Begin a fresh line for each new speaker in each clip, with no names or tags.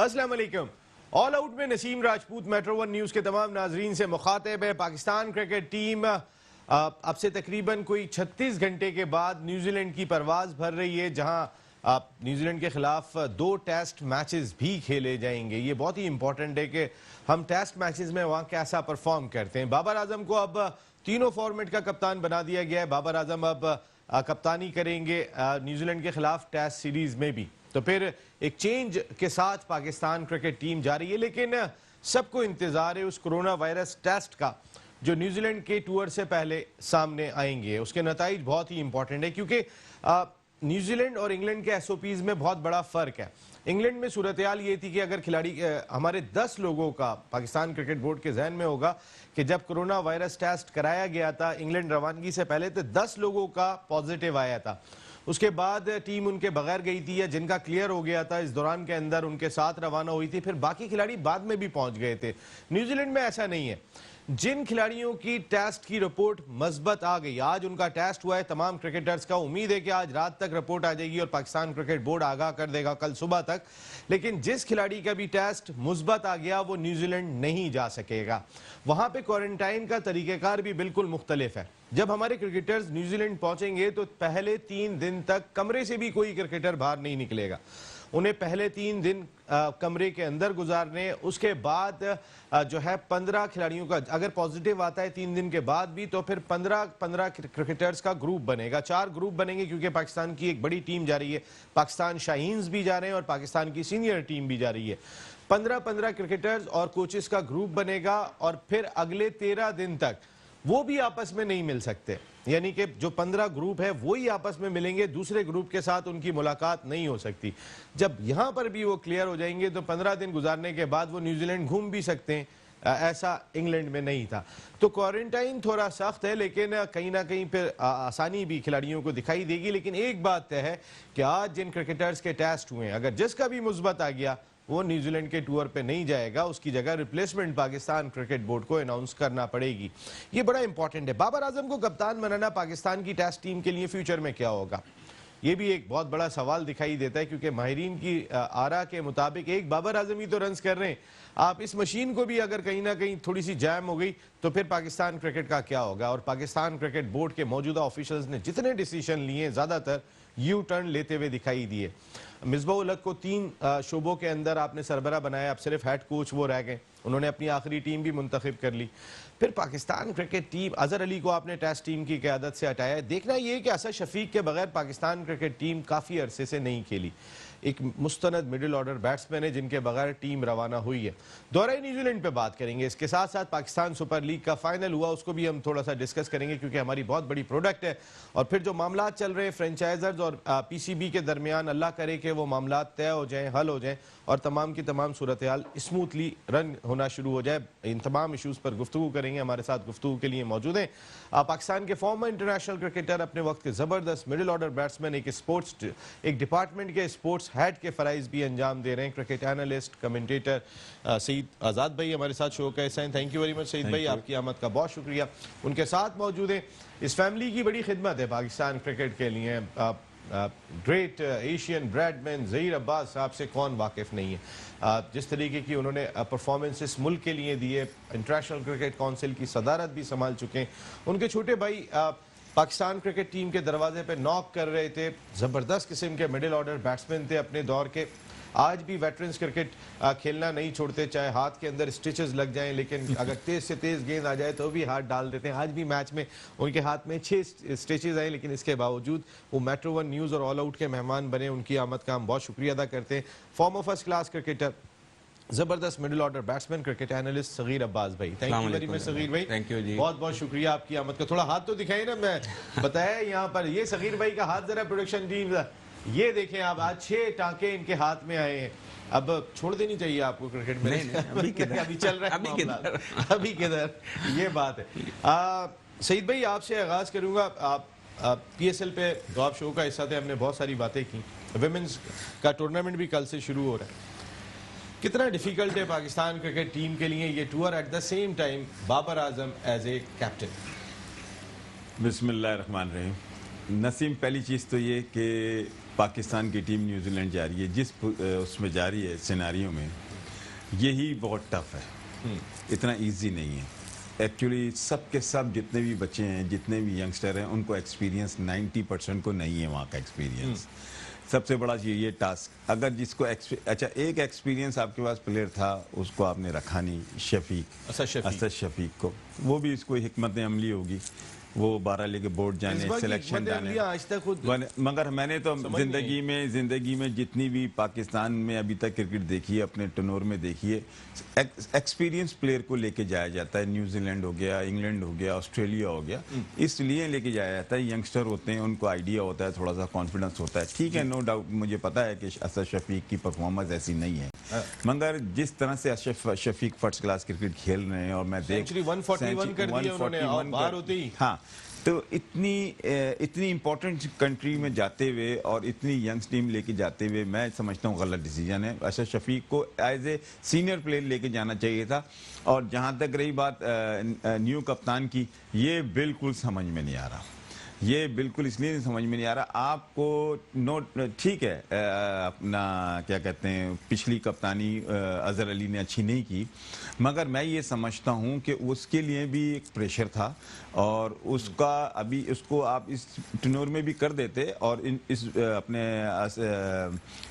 अस्सलाम वालेकुम। All out में Naseem Rajput metro one news के तमाम नाजरीन से मुखातिब है। पाकिस्तान क्रिकेट टीम अब से तकरीबन कोई 36 घंटे के बाद न्यूजीलैंड की परवाज भर रही है, जहां न्यूजीलैंड के खिलाफ 2 टेस्ट मैचेस भी खेले जाएंगे। ये बहुत ही इंपॉर्टेंट है कि हम टेस्ट मैचेस में वहां कैसा परफॉर्म करते हैं। बाबर आजम को अब तीनों फॉर्मेट का कप्तान बना दिया गया है। बाबर आजम अब कप्तानी करेंगे न्यूजीलैंड के खिलाफ टेस्ट सीरीज में भी। तो फिर एक चेंज के साथ पाकिस्तान क्रिकेट टीम जा रही है, लेकिन सबको इंतजार है उस कोरोना वायरस टेस्ट का जो न्यूजीलैंड के टूर से पहले सामने आएंगे। उसके नताइज बहुत ही इंपॉर्टेंट है क्योंकि न्यूजीलैंड और इंग्लैंड के एसओपीज में बहुत बड़ा फर्क है। इंग्लैंड में सूरत हाल ये थी कि अगर खिलाड़ी हमारे 10 लोगों का पाकिस्तान क्रिकेट बोर्ड के जहन में होगा कि जब कोरोना वायरस टेस्ट कराया गया था इंग्लैंड रवानगी से पहले, तो 10 लोगों का पॉजिटिव आया था। उसके बाद टीम उनके बगैर गई थी या जिनका क्लियर हो गया था इस दौरान के अंदर उनके साथ रवाना हुई थी, फिर बाकी खिलाड़ी बाद में भी पहुंच गए थे। न्यूजीलैंड में ऐसा नहीं है। जिन खिलाड़ियों की टेस्ट की रिपोर्ट मस्बत आ गई, आज उनका टेस्ट हुआ है तमाम क्रिकेटर्स का, उम्मीद है कि आज रात तक रिपोर्ट आ जाएगी और पाकिस्तान क्रिकेट बोर्ड आगाह कर देगा कल सुबह तक। लेकिन जिस खिलाड़ी का भी टेस्ट मुस्बत आ गया वो न्यूजीलैंड नहीं जा सकेगा। वहां पे क्वारंटाइन का तरीकेकार भी बिल्कुल मुख्तलिफ है। जब हमारे क्रिकेटर्स न्यूजीलैंड पहुंचेंगे तो पहले 3 दिन तक कमरे से भी कोई क्रिकेटर बाहर नहीं निकलेगा। उन्हें पहले 3 दिन कमरे के अंदर गुजारने, उसके बाद जो है 15 खिलाड़ियों का अगर पॉजिटिव आता है 3 दिन के बाद भी, तो फिर 15 क्रिकेटर्स का ग्रुप बनेगा। 4 ग्रुप बनेंगे क्योंकि पाकिस्तान की एक बड़ी टीम जा रही है। पाकिस्तान शाहीन्स भी जा रहे हैं और पाकिस्तान की सीनियर टीम भी जा रही है। 15 क्रिकेटर्स और कोचेस का ग्रुप बनेगा और फिर अगले 13 दिन तक वो भी आपस में नहीं मिल सकते। यानी कि जो 15 ग्रुप है वो ही आपस में मिलेंगे, दूसरे ग्रुप के साथ उनकी मुलाकात नहीं हो सकती। जब यहां पर भी वो क्लियर हो जाएंगे तो 15 दिन गुजारने के बाद वो न्यूजीलैंड घूम भी सकते हैं। ऐसा इंग्लैंड में नहीं था। तो क्वारंटाइन थोड़ा सख्त है, लेकिन कहीं ना कहीं फिर आसानी भी खिलाड़ियों को दिखाई देगी। लेकिन एक बात तय है कि आज जिन क्रिकेटर्स के टेस्ट हुए हैं, अगर जिसका भी मुस्बत आ गया वो न्यूजीलैंड के टूर पे नहीं जाएगा, उसकी जगह रिप्लेसमेंट पाकिस्तान क्रिकेट बोर्ड को अनाउंस करना पड़ेगी। ये बड़ा इंपॉर्टेंट है। बाबर आजम को कप्तान बनाना पाकिस्तान की टेस्ट टीम के लिए फ्यूचर में क्या होगा, ये भी एक बहुत बड़ा सवाल दिखाई देता है क्योंकि माहिरीन की आरा के मुताबिक एक बाबर आजम ही तो रन्स कर रहे हैं। आप इस मशीन को भी अगर कहीं ना कहीं थोड़ी सी जैम हो गई तो फिर पाकिस्तान क्रिकेट का क्या होगा। और पाकिस्तान क्रिकेट बोर्ड के मौजूदा ऑफिशियल्स ने जितने डिसीजन लिए ज़्यादातर यू टर्न लेते हुए दिखाई दिए। मिसबाह उल हक को 3 शोबों के अंदर आपने सरबरा बनाया, अब सिर्फ हेड कोच वो रह गए। उन्होंने अपनी आखिरी टीम भी मुंतखब कर ली। फिर पाकिस्तान क्रिकेट टीम, अजहर अली को आपने टेस्ट टीम की क़यादत से हटाया। देखना ये कि असद शफीक के बगैर पाकिस्तान क्रिकेट टीम काफ़ी अरसे से नहीं खेली। एक मुस्तनद मिडिल ऑर्डर बैट्समैन है जिनके बगैर टीम रवाना हुई है। दौरे न्यूजीलैंड पे बात करेंगे, इसके साथ साथ पाकिस्तान सुपर लीग का फाइनल हुआ उसको भी हम थोड़ा सा डिस्कस करेंगे क्योंकि हमारी बहुत बड़ी प्रोडक्ट है। और फिर जो मामला चल रहे हैं फ्रेंचाइजर्स और पीसीबी के दरमियान, अल्लाह करे कि वो मामला तय हो जाएं, हल हो जाएं और तमाम की तमाम सूरत हाल स्मूथली रन होना शुरू हो जाए। इन तमाम इशूज़ पर गुफ्तगू करेंगे। हमारे साथ गुफ्तगू के लिए मौजूद हैं पाकिस्तान के फॉर्मर इंटरनेशनल क्रिकेटर, अपने वक्त के ज़बरदस्त मिडिल ऑर्डर बैट्समैन, एक डिपार्टमेंट के स्पोर्ट्स हेड के फ़राइज़ भी अंजाम दे रहे हैं, cricket analyst commentator Saeed Azad भाई हमारे साथ शो का हिस्सा हैं। Thank you very much Saeed भाई, आपकी आमद का बहुत शुक्रिया। उनके साथ मौजूद हैं, इस फैमिली की बड़ी खिदमत है पाकिस्तान क्रिकेट के लिए, great Asian Bradman Zaheer Abbas साहब से कौन वाकिफ़ नहीं है। जिस तरीके की उन्होंने परफॉर्मेंसेस मुल्क के लिए दिए, इंटरनेशनल क्रिकेट काउंसिल की सदारत भी संभाल चुके हैं। उनके छोटे भाई पाकिस्तान क्रिकेट टीम के दरवाजे पे नॉक कर रहे थे, ज़बरदस्त किस्म के मिडिल ऑर्डर बैट्समैन थे अपने दौर के। आज भी वेटरन्स क्रिकेट खेलना नहीं छोड़ते, चाहे हाथ के अंदर स्टिचेस लग जाएं, लेकिन अगर तेज से तेज गेंद आ जाए तो भी हाथ डाल देते हैं। आज भी मैच में उनके हाथ में 6 स्टिचेस आए, लेकिन इसके बावजूद वो मेट्रो वन न्यूज़ और ऑल आउट के मेहमान बने। उनकी आमद का हम बहुत शुक्रिया अदा करते हैं। फॉर्मर फर्स्ट क्लास क्रिकेटर, जबरदस्त middle order batsman, cricket analyst Sagheer Abbas भाई, thank you very much Sagheer भाई,
थैंक यू जी,
बहुत बहुत शुक्रिया आपकी आमद का। थोड़ा हाथ तो दिखाई ना, मैं बताया यहाँ पर ये सगीर भाई का हाथ जरा प्रोडक्शन टीम, ये देखें आप, आज 6 टांके इनके हाथ में आए हैं। अब छोड़ देनी चाहिए आपको क्रिकेट में।
अभी किधर
अभी चल रहा है, अभी किधर, ये बात है। सईद भाई आपसे आगाज करूंगा, आप PSL पे गॉब शो का हिस्सा थे, हमने बहुत सारी बातें की। विमेंस का टूर्नामेंट भी कल से शुरू हो रहा है। कितना डिफिकल्ट है पाकिस्तान क्रिकेट टीम के लिए ये tour, at the same time Babar Azam as a captain?
बिस्मिल्लाहिर्रहमानिर्रहीम।
नसीम, पहली चीज़ तो ये कि पाकिस्तान की टीम न्यूजीलैंड जा रही है, जिस उसमें जा रही है सिनारियों में, यही बहुत टफ है, इतना इजी नहीं है। एक्चुअली सब के सब जितने भी बच्चे हैं, जितने भी यंगस्टर हैं, उनको एक्सपीरियंस 90% को नहीं है वहाँ का एक्सपीरियंस। सबसे बड़ा ये टास्क, अगर जिसको अच्छा एक एक्सपीरियंस आपके पास प्लेयर था, उसको आपने रखा नहीं, असद शफीक को, वो भी इसको हिकमत अमली होगी, वो 12 लेके बोर्ड जाने, सिलेक्शन जाने,
आज तक खुद
मगर मैंने तो जिंदगी में जितनी भी पाकिस्तान में अभी तक क्रिकेट देखी है, अपने टनोर में देखी है, एक्सपीरियंस प्लेयर को लेके जाया जाता है। न्यूजीलैंड हो गया, इंग्लैंड हो गया, ऑस्ट्रेलिया हो गया, इसलिए लेके जाया जाता है। यंगस्टर होते हैं, उनको आइडिया होता है, थोड़ा सा कॉन्फिडेंस होता है, ठीक है, नो डाउट। मुझे पता है कि असद शफीक की परफॉर्मेंस ऐसी नहीं है, मगर जिस तरह से Asad Shafiq first class cricket खेल रहे हैं, और मैं देख
141 कर दिया उन्होंने बाहर होते ही,
हाँ, तो इतनी इम्पोर्टेंट कंट्री में जाते हुए और इतनी यंग टीम लेके जाते हुए, मैं समझता हूँ गलत डिसीजन है। असद शफीक को एज ए सीनियर प्लेयर लेके जाना चाहिए था। और जहाँ तक रही बात न्यू कप्तान की, ये बिल्कुल समझ में नहीं आ रहा, ये बिल्कुल इसलिए समझ में नहीं आ रहा। आपको ठीक है, अपना क्या कहते हैं, पिछली कप्तानी अजहर अली ने अच्छी नहीं की, मगर मैं ये समझता हूँ कि उसके लिए भी एक प्रेशर था, और उसका अभी उसको आप इस टनोर में भी कर देते, और इस अपने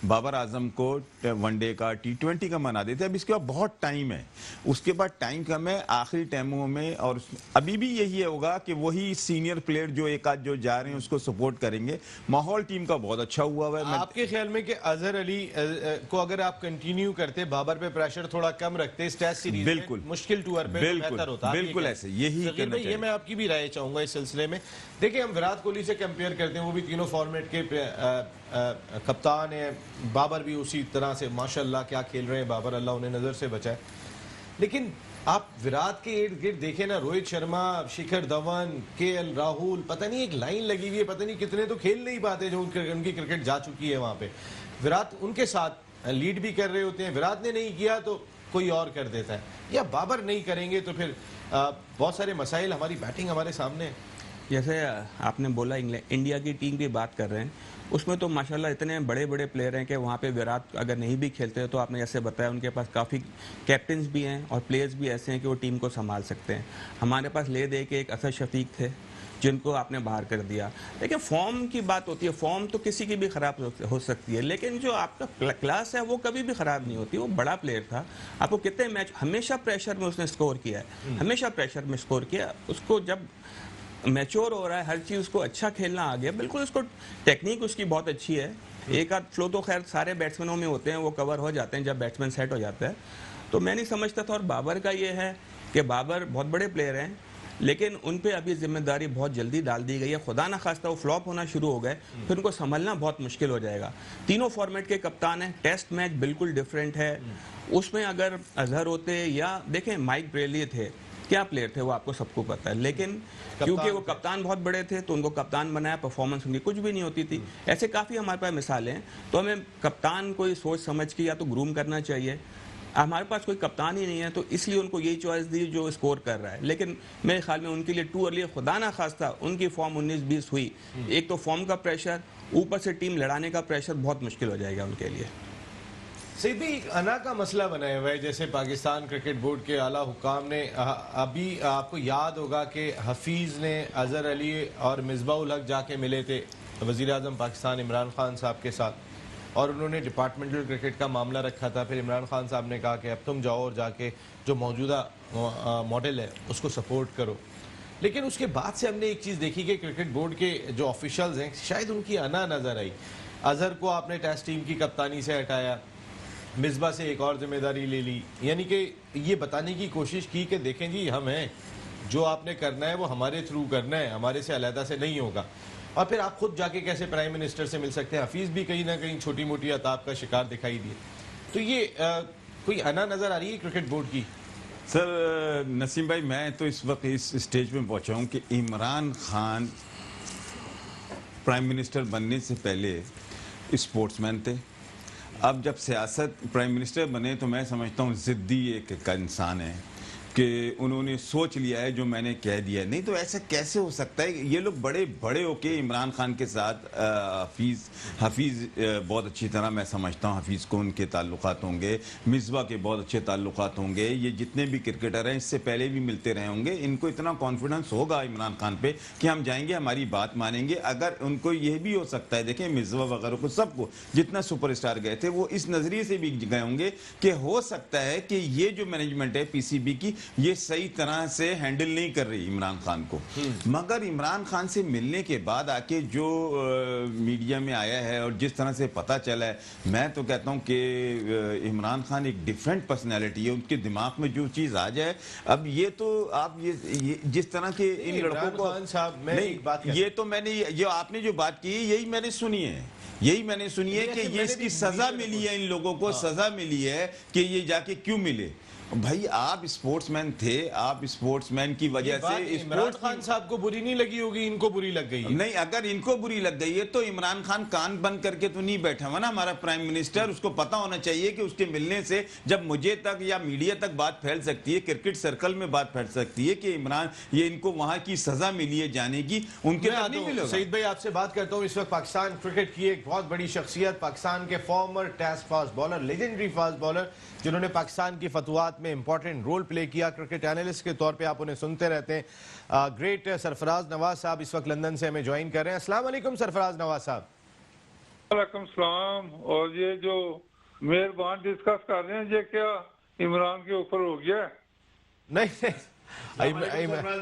बाबर आजम को वनडे का T20 का मना देते। अब इसके बाद बहुत टाइम है, उसके बाद टाइम कम है, आखिरी टाइमों में, और अभी भी यही होगा कि वही सीनियर प्लेयर जो एक आध जो जा रहे हैं उसको सपोर्ट करेंगे। माहौल टीम का बहुत अच्छा हुआ है।
आपके ख्याल में कि अजहर अली को अगर आप कंटिन्यू करते, बाबर पे प्रेशर थोड़ा कम रखते, इस टेस्ट सीरीज
बिल्कुल
मुश्किल टूर पे, बेहतर होता?
बिल्कुल ऐसे यही करना चाहिए।
ये मैं आपकी भी राय चाहूंगा इस सिलसिले में। देखिए, हम विराट कोहली से कंपेयर करते हैं, वो भी तीनों फॉर्मेट के कप्तान है, बाबर भी उसी तरह से माशाल्लाह क्या खेल रहे हैं बाबर, अल्लाह उन्हें नजर से बचाए। लेकिन आप विराट के इर्द गिर्द देखें ना, रोहित शर्मा, शिखर धवन, KL राहुल, पता नहीं एक लाइन लगी हुई है, पता नहीं कितने तो खेल नहीं पाते जो उनकी क्रिकेट जा चुकी है वहां पे। विराट उनके साथ लीड भी कर रहे होते हैं, विराट ने नहीं किया तो कोई और कर देता है, या बाबर नहीं करेंगे तो फिर बहुत सारे मसाइल, हमारी बैटिंग हमारे सामने है।
जैसे आपने बोला इंडिया की टीम की बात कर रहे हैं, उसमें तो माशाल्लाह इतने बड़े बड़े प्लेयर हैं कि वहाँ पे विराट अगर नहीं भी खेलते तो आपने जैसे बताया उनके पास काफ़ी कैप्टन्स भी हैं और प्लेयर्स भी ऐसे हैं कि वो टीम को संभाल सकते हैं। हमारे पास ले दे के एक असद शफीक थे जिनको आपने बाहर कर दिया। लेकिन फॉर्म की बात होती है, फॉर्म तो किसी की भी ख़राब हो सकती है, लेकिन जो आपका क्लास है वो कभी भी ख़राब नहीं होती। वो बड़ा प्लेयर था, आपको कितने मैच हमेशा प्रेशर में उसने स्कोर किया है, हमेशा प्रेशर में स्कोर किया। उसको जब मैच्योर हो रहा है, हर चीज़ उसको अच्छा खेलना आ गया, बिल्कुल उसको टेक्निक उसकी बहुत अच्छी है। एक आध फ्लो तो खैर सारे बैट्समैनों में होते हैं, वो कवर हो जाते हैं जब बैट्समैन सेट हो जाता है। तो मैं नहीं समझता था। और बाबर का ये है कि बाबर बहुत बड़े प्लेयर हैं, लेकिन उन पे अभी जिम्मेदारी बहुत जल्दी डाल दी गई है। खुदा ना खास्ता वो फ्लॉप होना शुरू हो गए, फिर उनको संभलना बहुत मुश्किल हो जाएगा। तीनों फॉर्मेट के कप्तान हैं, टेस्ट मैच बिल्कुल डिफरेंट है। उसमें अगर अजहर होते, या देखें माइक ब्रेली थे, क्या प्लेयर थे वो आपको सबको पता है, लेकिन क्योंकि वो कप्तान बहुत बड़े थे तो उनको कप्तान बनाया, परफॉर्मेंस उनकी कुछ भी नहीं होती थी। ऐसे काफ़ी हमारे पास मिसालें हैं। तो हमें कप्तान को सोच समझ के या तो ग्रूम करना चाहिए। हमारे पास कोई कप्तान ही नहीं है, तो इसलिए उनको यही चॉइस दी जो स्कोर कर रहा है। लेकिन मेरे ख्याल में उनके लिए टू अर्ली, खुदा ना खास्ता उनकी फॉर्म 19-20 हुई, एक तो फॉर्म का प्रेशर, ऊपर से टीम लड़ाने का प्रेशर, बहुत मुश्किल हो जाएगा उनके लिए।
सीधी एक अना का मसला बनाया हुआ है। जैसे पाकिस्तान क्रिकेट बोर्ड के आला हुकाम ने, अभी आपको याद होगा कि हफीज़ ने अजहर अली और मिसबाउल हक जाके मिले थे वज़ीर आज़म पाकिस्तान इमरान खान साहब के साथ, और उन्होंने डिपार्टमेंटल क्रिकेट का मामला रखा था। फिर इमरान खान साहब ने कहा कि अब तुम जाओ और जाके जो मौजूदा मॉडल है उसको सपोर्ट करो। लेकिन उसके बाद से हमने एक चीज़ देखी कि क्रिकेट बोर्ड के जो ऑफिशल्स हैं, शायद उनकी अना नज़र आई। अजहर को आपने टेस्ट टीम की कप्तानी से हटाया, मिसबा से एक और जिम्मेदारी ले ली, यानी कि ये बताने की कोशिश की कि देखें जी हम हैं, जो आपने करना है वो हमारे थ्रू करना है, हमारे से अलहदा से नहीं होगा। और फिर आप खुद जाके कैसे प्राइम मिनिस्टर से मिल सकते हैं? हफीज़ भी कहीं ना कहीं छोटी मोटी अताब का शिकार दिखाई दिए। तो ये कोई अना नज़र आ रही है क्रिकेट बोर्ड की?
सर नसीम भाई, मैं तो इस वक्त इस स्टेज पे पहुंचा हूं कि इमरान खान प्राइम मिनिस्टर बनने से पहले स्पोर्ट्समैन थे। अब जब सियासत प्राइम मिनिस्टर बने तो मैं समझता हूँ ज़िद्दी एक इंसान है, कि उन्होंने सोच लिया है जो मैंने कह दिया है। नहीं तो ऐसा कैसे हो सकता है? ये लोग बड़े बड़े होके इमरान खान के साथ हफीज़ बहुत अच्छी तरह मैं समझता हूँ, हफीज़ को उनके ताल्लुकात होंगे, मिसबा के बहुत अच्छे ताल्लुकात होंगे, ये जितने भी क्रिकेटर हैं इससे पहले भी मिलते रहे होंगे, इनको इतना कॉन्फिडेंस होगा इमरान खान पे कि हम जाएंगे, हमारी बात मानेंगे। अगर उनको ये भी हो सकता है, देखें मिसबा वगैरह को सबको जितना सुपरस्टार गए थे वो इस नज़रिए से भी गए होंगे कि हो सकता है कि ये जो मैनेजमेंट है पीसीबी की ये सही तरह से हैंडल नहीं कर रही इमरान खान को। मगर इमरान खान से मिलने के बाद आके जो मीडिया में आया है और जिस तरह से पता चला है, मैं तो कहता हूं कि इमरान खान एक डिफरेंट पर्सनैलिटी है, उनके दिमाग में जो चीज़ आ जाए। अब ये तो आप ये जिस तरह के इन लड़कों को नहीं, ये तो मैंने ये आपने जो बात की यही मैंने सुनी है, यही मैंने सुनी है कि ये इसकी सजा मिली है, इन लोगों को सजा मिली है कि ये जाके क्यों मिले। भाई आप स्पोर्ट्समैन थे, आप स्पोर्ट्समैन की वजह से
इमरान खान साहब को बुरी नहीं लगी होगी, इनको बुरी लग गई है।
नहीं, अगर इनको बुरी लग गई है तो इमरान खान कान बंद करके तो नहीं बैठा हुआ ना हमारा प्राइम मिनिस्टर। उसको पता होना चाहिए कि उसके मिलने से जब मुझे तक या मीडिया तक बात फैल सकती है, क्रिकेट सर्कल में बात फैल सकती है कि इमरान ये इनको वहां की सजा मिली है जाने की, उनके तक नहीं मिलेगा।
सईद भाई आपसे बात करता हूँ। इस वक्त पाकिस्तान क्रिकेट की एक बहुत बड़ी शख्सियत, पाकिस्तान के former test fast bowler, legendary fast bowler, जिन्होंने पाकिस्तान की फतवात में इंपॉर्टेंट रोल प्ले किया, क्रिकेट एनालिस्ट के तौर पे आप उन्हें सुनते रहते हैं, ग्रेट सरफराज नवाज साहब इस वक्त लंदन से हमें ज्वाइन कर रहे हैं। अस्सलाम वालेकुम सरफराज नवाज साहब।
वालेकुम सलाम। और ये जो मेहरबान डिस्कस कर रहे हैं ये क्या इमरान के ऊपर हो गया?
नहीं
इमरान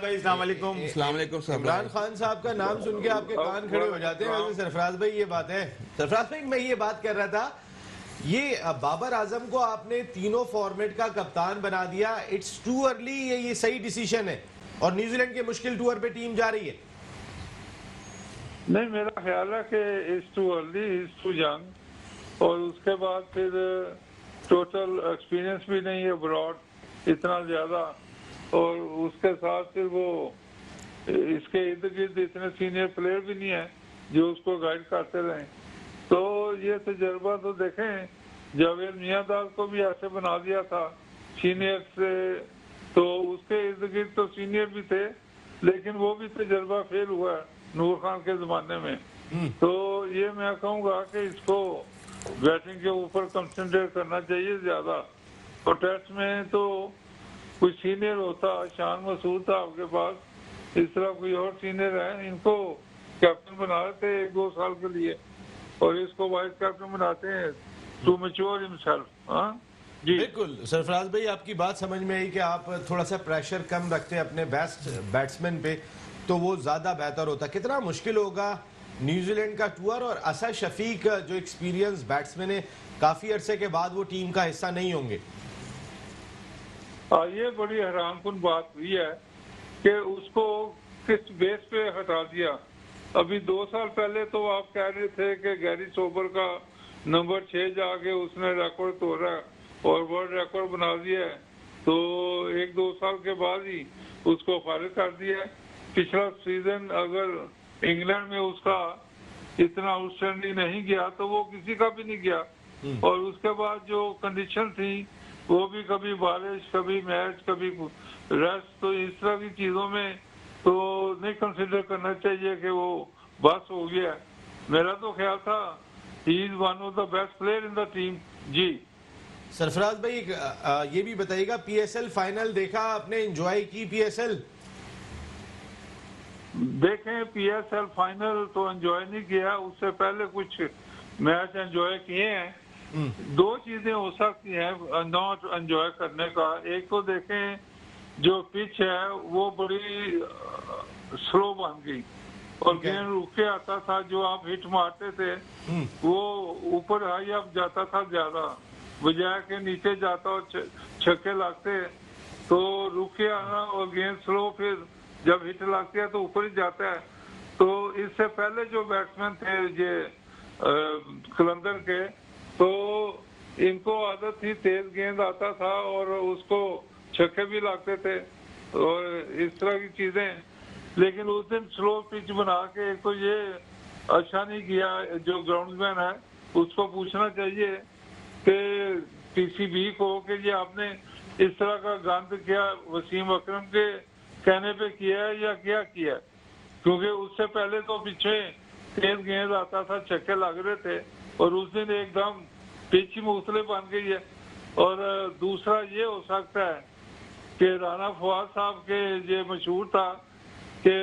खान साहब का नाम सुन के आपके कान खड़े हो जाते हैं। वैसे सरफराज भाई ये बात है, सरफराज भाई मैं ये बात कर रहा था, ये बाबर आजम को आपने तीनों फॉर्मेट का कप्तान बना दिया, इट्स टू अर्ली, ये सही डिसीजन है? और न्यूजीलैंड के मुश्किल टूर पे टीम जा रही है।
नहीं, मेरा ख्याल है कि it's too early, it's too young, और उसके बाद फिर टोटल एक्सपीरियंस भी नहीं है अब्रॉड इतना ज्यादा, और उसके साथ फिर वो इसके इर्द गिर्द इतने सीनियर प्लेयर भी नहीं है जो उसको गाइड करते रहे। तो ये तजर्बा तो देखें, जावेद मियांदाद को भी ऐसे बना दिया था सीनियर से, तो उसके इर्द गिर्द तो सीनियर भी थे लेकिन वो भी तजर्बा फेल हुआ नूर खान के जमाने में। तो ये मैं कहूँगा कि इसको बैटिंग के ऊपर कंसंट्रेट करना चाहिए ज्यादा। और टेस्ट में तो कोई सीनियर होता, शान मसूद था आपके पास, इस तरह कोई और सीनियर है, इनको कैप्टन बना रहे थे 1-2 साल के लिए और इसको वाइस कैप्टन बनाते हैं टू मैच्योर हिमसेल्फ। हाँ जी
बिल्कुल सरफराज भाई, आपकी बात समझ में आई कि आप थोड़ा सा प्रेशर कम रखते हैं अपने बेस्ट बैट्समैन पे तो वो ज्यादा बेहतर होता। कितना मुश्किल होगा न्यूजीलैंड का टूर, और असद शफीक जो एक्सपीरियंस बैट्समैन है, काफी अरसे के बाद वो टीम का हिस्सा नहीं होंगे।
ये बड़ी हैरानकुन बात हुई है कि उसको किस बेस पे हटा दिया। अभी 2 साल पहले तो आप कह रहे थे कि गैरी सोबर का नंबर 6 जाके उसने रिकॉर्ड तोड़ा और वर्ल्ड रिकॉर्ड बना दिया है, तो 1-2 साल के बाद ही उसको फारिग कर दिया। पिछला सीजन अगर इंग्लैंड में उसका इतना आउटस्टैंडिंग नहीं गया तो वो किसी का भी नहीं गया। और उसके बाद जो कंडीशन थी वो भी कभी बारिश, कभी मैच, कभी रेस्ट, तो इस तरह की चीजों में तो नहीं कंसिडर करना चाहिए कि वो बस हो गया। मेरा तो ख्याल था he is one of the best player in the team. जी
सरफराज भाई ये भी बताइएगा, पीएसएल फाइनल देखा आपने, एंजॉय की पीएसएल?
देखें, पीएसएल फाइनल तो एंजॉय नहीं किया, उससे पहले कुछ मैच एंजॉय किए हैं। 2 चीजें हो सकती हैं नॉट एंजॉय करने का। एक तो देखें जो पिच है वो बड़ी स्लो बन गई और गेंद रुक के आता था, जो आप हिट मारते थे वो ऊपर हाई अप जाता था ज्यादा, बजाय के नीचे जाता और छक्के लगते, तो रुक के आना और गेंद स्लो, फिर जब हिट लगती है तो ऊपर ही जाता है। तो इससे पहले जो बैट्समैन थे ये कलंदर के, तो इनको आदत थी, तेज गेंद आता था और उसको छक्के भी लगते थे और इस तरह की चीजें। लेकिन उस दिन स्लो पिच बना के एक तो ये अच्छा नहीं किया। जो ग्राउंडमैन है उसको पूछना चाहिए कि पीसीबी को कि ये आपने इस तरह का गंद क्या वसीम अकरम के कहने पे किया है या क्या किया है? क्योंकि उससे पहले तो पीछे तेज गेंद आता था, छक्के लग रहे थे, और उस दिन एकदम पिच ही मूसले बन गई है। और दूसरा ये हो सकता है कि राना फवाद साहब के ये मशहूर था कि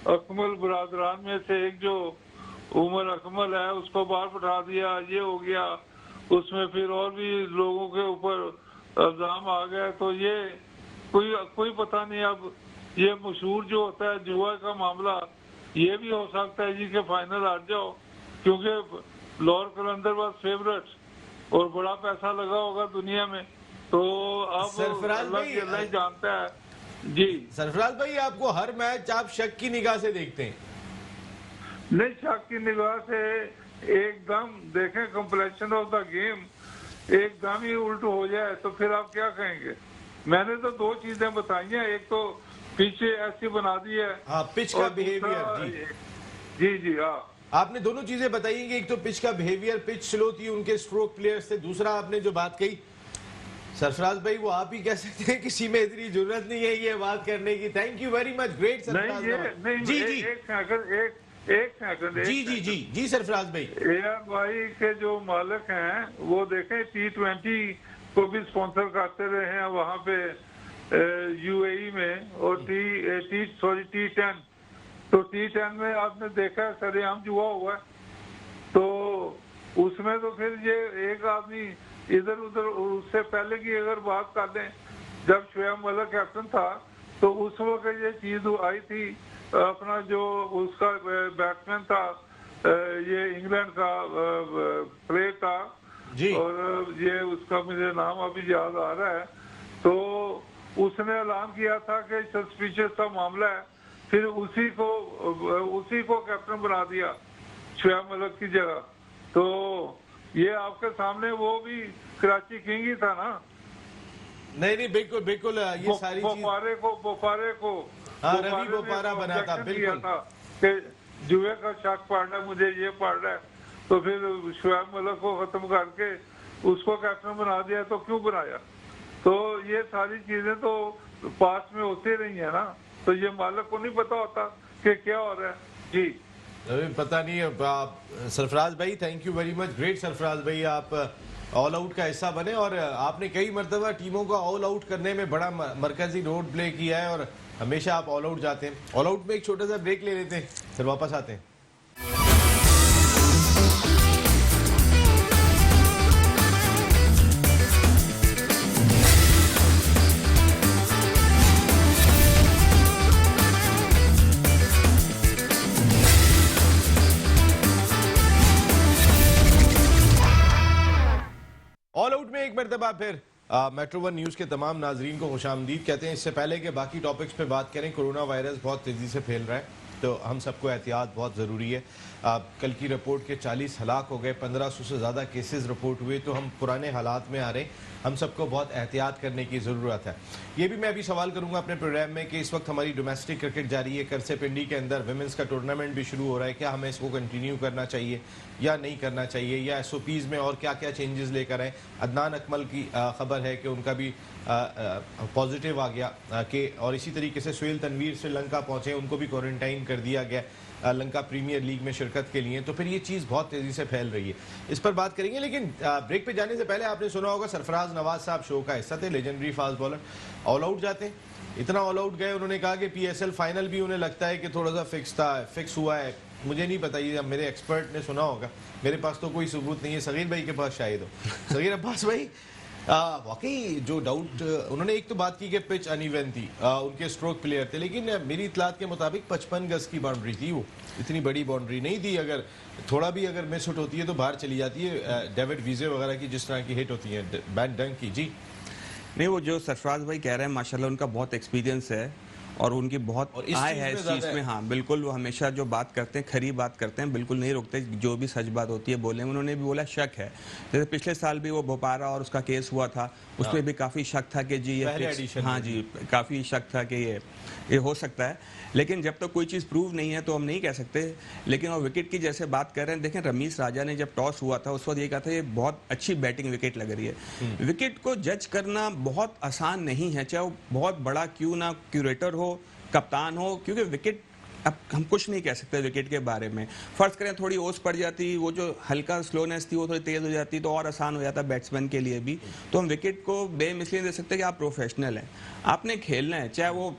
अकमल बरादरान में से एक जो उमर अकमल है उसको बाहर बैठा दिया, ये हो गया, उसमें फिर और भी लोगों के ऊपर इल्जाम आ गया। तो ये कोई पता नहीं। अब ये मशहूर जो होता है जुआ का मामला, ये भी हो सकता है जी के फाइनल हार जाओ, क्योंकि लाहौर कलंदर वाज फेवरेट और बड़ा पैसा लगा होगा दुनिया में। तो अब
सरफराज भाई
अल्लाह ही जानता है जी।
सरफराज भाई, आपको हर मैच आप शक की निगाह से देखते हैं?
नहीं, शक की निगाह से एकदम देखें, कंप्लेक्शन ऑफ द गेम एकदम ही उल्ट हो जाए तो फिर आप क्या कहेंगे? मैंने तो दो चीजें बताई हैं, एक तो पीछे ऐसी बना दी है,
हाँ, पिच का बिहेवियर।
जी जी हाँ,
आपने दोनों चीजें बताई कि एक तो पिच का बिहेवियर, पिच स्लो थी, उनके स्ट्रोक प्लेयर्स थे। दूसरा आपने जो बात कही सरफराज भाई, वो आप ही कह सकते हैं, किसी में इतनी जरूरत नहीं है ये बात करने की। Thank you very much, great Sarfaraz भाई। जी जी,
एक सेकंड
जी सरफराज भाई।
एआर भाई के जो मालिक हैं वो देखें T20 को भी स्पॉन्सर करते रहे हैं वहाँ पे यूएई में, और T10। तो T10 में आपने देखा है सरेआम जुआ हुआ है, तो उसमें तो फिर ये एक आदमी इधर उधर, उससे पहले की अगर बात कर दें, जब शोएब मलिक कैप्टन था तो उस वक्त ये चीज आई थी, अपना जो उसका बैट्समैन था ये इंग्लैंड का प्लेयर था
जी,
और ये उसका मुझे नाम अभी याद आ रहा है, तो उसने ऐलान किया था कि सस्पिशियस का मामला है, फिर उसी को कैप्टन बना दिया शोएब मलिक की जगह। तो ये आपके सामने वो भी कराची किंग ही था ना।
नहीं बिल्कुल बिल्कुल, ये सारी
बोपारे को
हाँ, रवि बोपारा बना था, बिल्कुल
कि जुए का शक पड़ रहा है, मुझे ये पड़ रहा है, तो फिर शोएब मलिक को खत्म करके उसको कैप्टन बना दिया। तो क्यों बनाया? तो ये सारी चीजें तो पास में होती रही है ना, तो ये मालिक को नहीं पता होता कि क्या हो रहा है जी।
अभी पता नहीं है। सरफराज भाई thank you very much, great Sarfaraz भाई, आप ऑल आउट का हिस्सा बने और आपने कई मरतबा टीमों को ऑल आउट करने में बड़ा मरकजी रोल प्ले किया है और हमेशा आप ऑल आउट जाते हैं। ऑल आउट में एक छोटा सा ब्रेक ले लेते हैं, फिर वापस आते हैं। ऑल आउट में एक मरतबा फिर मेट्रो वन न्यूज़ के तमाम नाजरीन को खुशामदीद कहते हैं। इससे पहले कि बाकी टॉपिक्स पे बात करें, कोरोना वायरस बहुत तेज़ी से फैल रहा है, तो हम सबको एहतियात बहुत ज़रूरी है। कल की रिपोर्ट के 40 हलाक हो गए, 1500 से ज़्यादा केसेस रिपोर्ट हुए, तो हम पुराने हालात में आ रहे हैं। हम सबको बहुत एहतियात करने की ज़रूरत है। ये भी मैं अभी सवाल करूंगा अपने प्रोग्राम में कि इस वक्त हमारी डोमेस्टिक क्रिकेट जारी है, करसे पिंडी के अंदर विमेंस का टूर्नामेंट भी शुरू हो रहा है। क्या हमें इसको कंटिन्यू करना चाहिए या नहीं करना चाहिए, या SOPs में और क्या क्या चेंजेस लेकर आए? अदनान अकमल की खबर है कि उनका भी पॉजिटिव आ गया कि, और इसी तरीके से सुहेल तनवीर श्रीलंका पहुंचे, उनको भी क्वारंटाइन कर दिया गया लंका प्रीमियर लीग में शिरकत के लिए। तो फिर ये चीज़ बहुत तेज़ी से फैल रही है, इस पर बात करेंगे। लेकिन ब्रेक पे जाने से पहले आपने सुना होगा सरफराज नवाज साहब शो का हिस्सा थे, legendary fast bowler, all out जाते हैं। इतना ऑल आउट गए, उन्होंने कहा कि PSL फाइनल भी उन्हें लगता है कि थोड़ा सा फिक्स हुआ है। मुझे नहीं पता, ये मेरे एक्सपर्ट ने सुना होगा, मेरे पास तो कोई सबूत नहीं है। सगीर भाई के पास शायद हो। सगीर अब्बास भाई, वाकई जो डाउट उन्होंने एक तो बात की कि पिच अनइवन थी, उनके स्ट्रोक प्लेयर थे, लेकिन मेरी इतलात के मुताबिक 55 गज की बाउंड्री थी, वो इतनी बड़ी बाउंड्री नहीं थी। अगर थोड़ा भी अगर मिस हिट होती है तो बाहर चली जाती है, डेविड वीजे वगैरह की जिस तरह की हिट होती है, बैन डंक की। जी
नहीं, वो जो सरफराज भाई कह रहे हैं माशाल्लाह उनका बहुत एक्सपीरियंस है, और उनकी बहुत
और इस
आय
चीज़
है
में
इस
ज़्यादा
चीज़
है।
में। हाँ बिल्कुल, वो हमेशा जो बात करते हैं खरी बात करते हैं, बिल्कुल नहीं रोकते, जो भी सच बात होती है बोलेंगे। उन्होंने भी बोला शक है, जैसे पिछले साल भी वो बोपारा और उसका केस हुआ था, उसमें भी काफ़ी शक था कि जी ये
पहले
फिक्स,
एडिशन
हाँ
में
जी काफ़ी शक था कि ये हो सकता है, लेकिन जब तक कोई चीज़ प्रूव नहीं है तो हम नहीं कह सकते। लेकिन और विकेट की जैसे बात कर रहे हैं, देखें रमीश राजा ने जब टॉस हुआ था उस वक्त ये कहा था ये बहुत अच्छी बैटिंग विकेट लग रही है। विकेट को जज करना बहुत आसान नहीं है, चाहे वो बहुत बड़ा क्यों ना क्यूरेटर हो, कप्तान हो, क्योंकि विकेट अब हम कुछ नहीं कह सकते विकेट के बारे में। फर्ज करें थोड़ी ओस पड़ जाती, वो जो हल्का स्लोनेस थी वो थोड़ी तेज हो जाती तो और आसान हो जाता बैट्समैन के लिए भी। तो हम विकेट को बेम इसलिए दे सकते हैं कि आप प्रोफेशनल हैं, आपने खेलना है, चाहे वो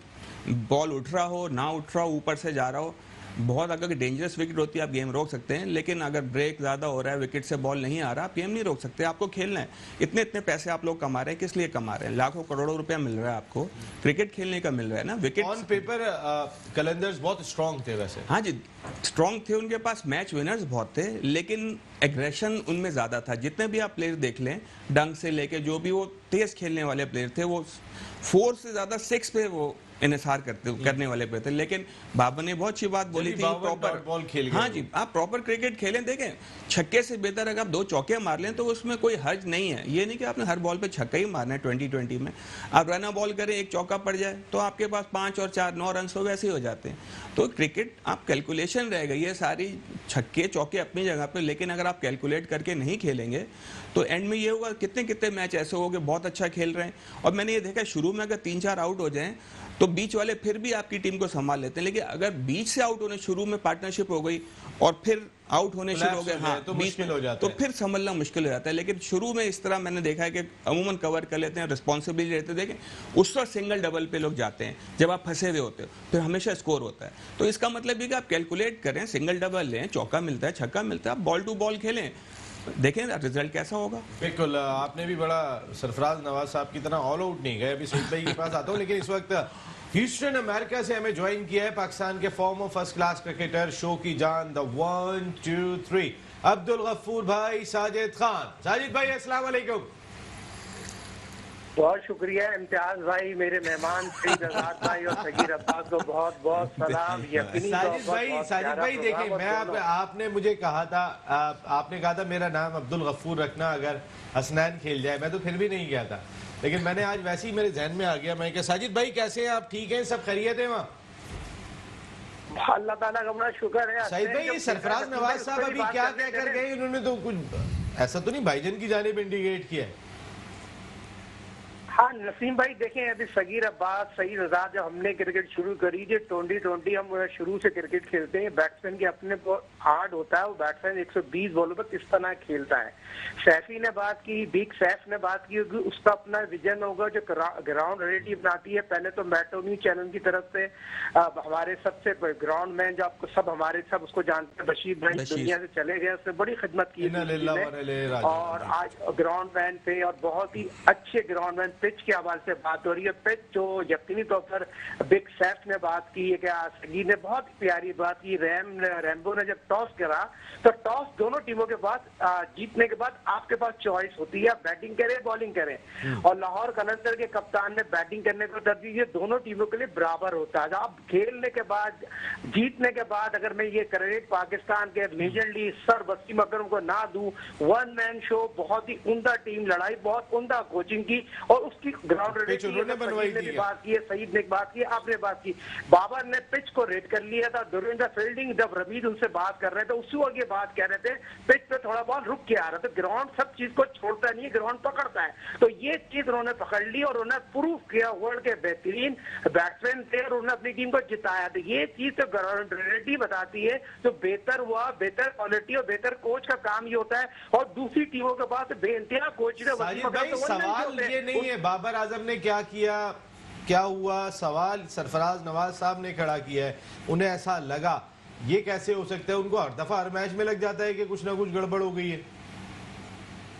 बॉल उठ रहा हो ना उठ रहा हो, ऊपर से जा रहा हो। बहुत अगर डेंजरस विकेट होती है आप गेम रोक सकते हैं, लेकिन अगर ब्रेक ज़्यादा हो रहा है, विकेट से बॉल नहीं आ रहा, आप गेम नहीं रोक सकते, आपको खेलना है। इतने इतने पैसे आप लोग कमा रहे हैं, किस लिए कमा रहे हैं? लाखों करोड़ों रुपया मिल रहा है आपको, क्रिकेट खेलने का मिल रहा है ना। विकेट
ऑन पेपर कलंदर्स बहुत स्ट्रांग थे वैसे।
हाँ जी स्ट्रांग थे, उनके पास मैच विनर्स बहुत थे, लेकिन एग्रेशन उनमें ज़्यादा था। जितने भी आप प्लेयर देख लें, डंग से लेके जो भी वो तेज खेलने वाले प्लेयर थे, वो 4 से ज़्यादा 6 पे वो इन्हिसार करने वाले प्लेयर थे। लेकिन बाबर ने बहुत अच्छी बात बोली थी, प्रॉपर
बॉल खेल गए
हाँ जी आप प्रॉपर क्रिकेट खेलें। देखें छक्के से बेहतर अगर आप 2 चौके मार लें तो उसमें कोई हर्ज नहीं है। ये नहीं कि आपने हर बॉल पे छक्का ही मारना है 2020 में। आप रन बॉल करें, एक चौका पड़ जाए तो आपके पास 5 और 4 9 रन तो वैसे ही हो जाते हैं। तो क्रिकेट आप कैलकुलेशन रहेगा, ये सारी छक्के चौके अपनी जगह पे, लेकिन अगर आप कैलकुलेट करके नहीं खेलेंगे तो एंड में ये होगा कितने कितने मैच ऐसे हो गए बहुत अच्छा खेल रहे हैं, और मैंने ये देखा शुरू में अगर 3-4 आउट हो जाएं तो बीच वाले फिर भी आपकी टीम को संभाल लेते हैं, लेकिन अगर बीच से आउट होने, शुरू में पार्टनरशिप हो गई और फिर आउट होने शुरू हो गए, हाँ
तो
बीच
मुश्किल
में
हो जाता
तो
है।
फिर संभलना मुश्किल हो जाता है। लेकिन शुरू में इस तरह मैंने देखा है कि अमूमन कवर कर लेते हैं, रिस्पॉन्सिबिलिटी रहते हैं। देखें उस वक्त सिंगल डबल पे लोग जाते हैं जब आप फंसे हुए होते हो, फिर हमेशा स्कोर होता है। तो इसका मतलब ये कि आप कैलकुलेट करें, सिंगल डबल लें, चौका मिलता है, छक्का मिलता है, आप बॉल टू बॉल खेलें, देखें रिजल्ट कैसा होगा।
बिल्कुल, आपने भी बड़ा सरफराज नवाज साहब की तरह ऑल आउट नहीं गए। अभी सईद भाई के पास आता हूँ, लेकिन इस वक्त ह्यूस्टन अमेरिका से हमें ज्वाइन किया है पाकिस्तान के farmer first class cricketer, show की जान, द 1 2 3 अब्दुल गफूर भाई साजिद खान। साजिद भाई अस्सलाम वालेकुम।
बहुत शुक्रिया इम्तियाज भाई, मेरे मेहमान सईद आजाद भाई और सगीर अब्बास को बहुत बहुत सलाम। यकीनी
साजिद भाई देखें, मैं आपने मुझे कहा था, आपने कहा था मेरा नाम अब्दुल गफूर रखना अगर हसनैन खेल जाए, मैं तो फिर भी नहीं गया था, लेकिन मैंने आज वैसे ही मेरे जहन में आ गया। मैं क्या साजिद भाई कैसे हैं आप? ठीक हैं, सब खैरियत है वहाँ?
अल्लाह ताला का बड़ा शुक्र है।
साजिद भाई ये सरफराज नवाज साहब अभी क्या क्या कर गए? उन्होंने तो कुछ ऐसा तो नहीं भाईजान की जानिब इंडिकेट किया है?
हाँ नसीम भाई देखें, अभी सगीर अब्बास सईद आजाद जब हमने क्रिकेट शुरू करी जो 2020 हम शुरू से क्रिकेट खेलते हैं, बैट्समैन के अपने हार्ड होता है, वो बैट्समैन 120 बॉलों पर किस तरह खेलता है। सैफी ने बात की, बिग सैफ ने बात की, उसका अपना विजन होगा जो ग्राउंड रियलिटी बनाती है। पहले तो मैटोमी चैनल की तरफ से हमारे सबसे ग्राउंड मैन जो आपको सब हमारे सब उसको जानते हैं, बशीर भाई दुनिया से चले गए, उसने बड़ी खिदमत की और आज ग्राउंड मैन पे और बहुत ही अच्छे ग्राउंड मैन। पिच के हवाले से बात हो रही है, पिच जो यकीनी तौर पर बिग सैफ ने बात की है, क्या सगीर ने बहुत प्यारी बात की। रैम्बो ने जब टॉस करा तो टॉस दोनों टीमों के बाद जीतने के बाद आपके पास चॉइस होती है, बैटिंग करें बॉलिंग करें, और लाहौर कलंदर के कप्तान ने बैटिंग करने को तरजीह दी। दोनों टीमों के लिए बराबर होता है। अब खेलने के बाद जीतने के बाद अगर मैं ये क्रेडिट पाकिस्तान के लेजेंडली सर वसीम अकरम को ना दूं, वन मैन शो, बहुत ही उम्दा टीम लड़ाई, बहुत उम्दा कोचिंग की और उसकी ग्राउंड रेट ने बात की है, सईद ने बात की, आपने बात की। बाबर ने पिच को रेट कर लिया था, दुरिंदर फील्डिंग जब रबीद उनसे बात कर रहे थे उसी वक्त ये बात कह रहे थे पिच पे थोड़ा बॉल रुक के आ रहा था। ग्राउंड सब चीज को छोड़ता नहीं, ग्राउंड पकड़ता है। तो ये चीज उन्होंने पकड़ ली और उन्होंने प्रूव किया, वर्ल्ड के बेहतरीन बैट्समैन थे और उन्होंने अपनी टीम को जिताया। तो ये चीज तो ग्राउंड रियलिटी बताती है, तो बेहतर हुआ, बेहतर क्वालिटी और बेहतर कोच का काम ये होता है। और दूसरी टीमों के पास बेइंतहा कोच ने
सवाल ये नहीं है बाबर आजम ने क्या किया क्या हुआ, सवाल सरफराज नवाज साहब ने खड़ा किया है। उन्हें ऐसा लगा, ये कैसे हो सकता है? उनको हर दफा हर मैच में लग जाता है कि कुछ ना कुछ गड़बड़ हो गई है।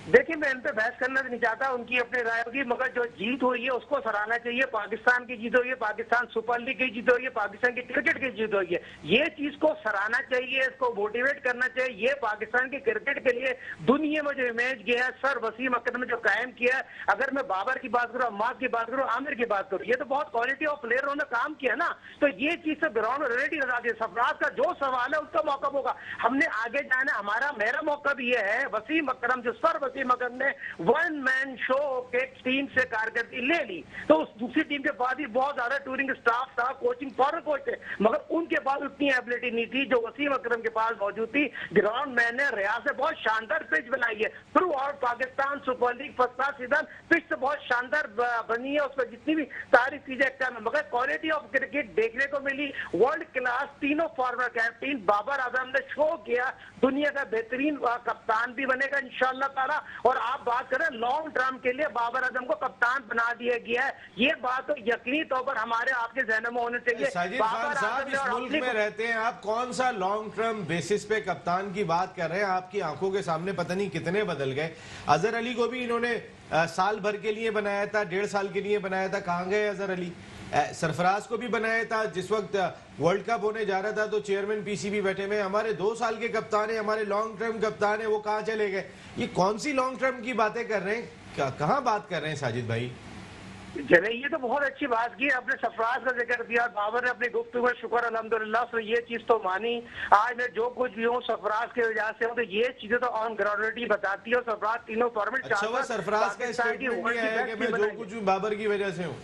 देखिए, मैं इन पे बहस करना तो नहीं चाहता, उनकी अपनी राय होगी, मगर जो जीत हुई है उसको सराहना चाहिए। पाकिस्तान की जीत हुई है, पाकिस्तान सुपर लीग की जीत हुई है, पाकिस्तान की क्रिकेट की जीत हुई है, ये चीज को सराहना चाहिए, इसको मोटिवेट करना चाहिए। ये पाकिस्तान की क्रिकेट के लिए दुनिया में जो इमेज गया है सर वसीम अकरम ने जो कायम किया है, अगर मैं बाबर की बात करूँ, अम्माद की बात करूँ, आमिर की बात करूँ, ये तो बहुत क्वालिटी ऑफ प्लेयरों ने काम किया ना। तो ये चीज से ग्राउंड में रियलिटी लगा दी। सरफराज का जो सवाल है उसका मौका होगा, हमने आगे जाना, मेरा मौका भी ये है। वसीम अकरम जो सर वसीम अकरम ने वन मैन शो के टीम से कारकर्दगी ले ली, तो उस दूसरी टीम के बाद ही बहुत ज्यादा टूरिंग स्टाफ था, कोचिंग फॉरन कोच थे, मगर उनके पास उतनी एबिलिटी नहीं थी जो वसीम अकरम के पास मौजूद थी। ग्राउंड मैन ने रियाज से बहुत शानदार पिच बनाई है through out Pakistan super league first class season. Pitch से बहुत शानदार बनी है, उस पर जितनी भी सारी चीजें कम है, मगर क्वालिटी ऑफ क्रिकेट देखने को मिली। वर्ल्ड क्लास तीनों फॉर्मर कैप्टन बाबर आजम ने शो किया, दुनिया का बेहतरीन कप्तान भी बनेगा इंशाअल्लाह ताला। और आप बात करें लॉन्ग टर्म के लिए बाबर आजम को कप्तान बना दिया गया है, ये बात तो यकीनी तौर पर हमारे आपके ज़हन में होने चाहिए।
साजिद खान साहब, इस मुल्क में रहते हैं आप, कौन सा लॉन्ग टर्म बेसिस पे कप्तान की बात कर रहे हैं? आपकी आंखों के सामने पता नहीं कितने बदल गए। अजहर अली को भी इन्होंने साल भर के लिए बनाया था, 1.5 साल के लिए बनाया था, कहाँ गए अजहर अली? सरफराज को भी बनाया था, जिस वक्त वर्ल्ड कप होने जा रहा था तो चेयरमैन पीसीबी बैठे में हमारे 2 साल के कप्तान है, हमारे लॉन्ग टर्म कप्तान है, वो कहाँ चले गए? ये कौन सी लॉन्ग टर्म की बातें कर रहे हैं, कहाँ बात कर रहे हैं साजिद भाई?
चले, ये तो बहुत अच्छी बात की आपने, सरफराज का जिक्र दिया, बाबर ने अपनी गुफ्तगू में शुक्र अल्हम्दुलिल्लाह से ये चीज तो मानी। आज मैं जो कुछ भी हूँ सरफराज की वजह से हूँ, तो ये चीजें तो ऑन ग्राउंड बताती है। और सरफराज तीनों फॉर्मेट,
अच्छा, वो सरफराज का स्टेटमेंट ये है कि मैं जो कुछ भी बाबर की वजह से हूँ।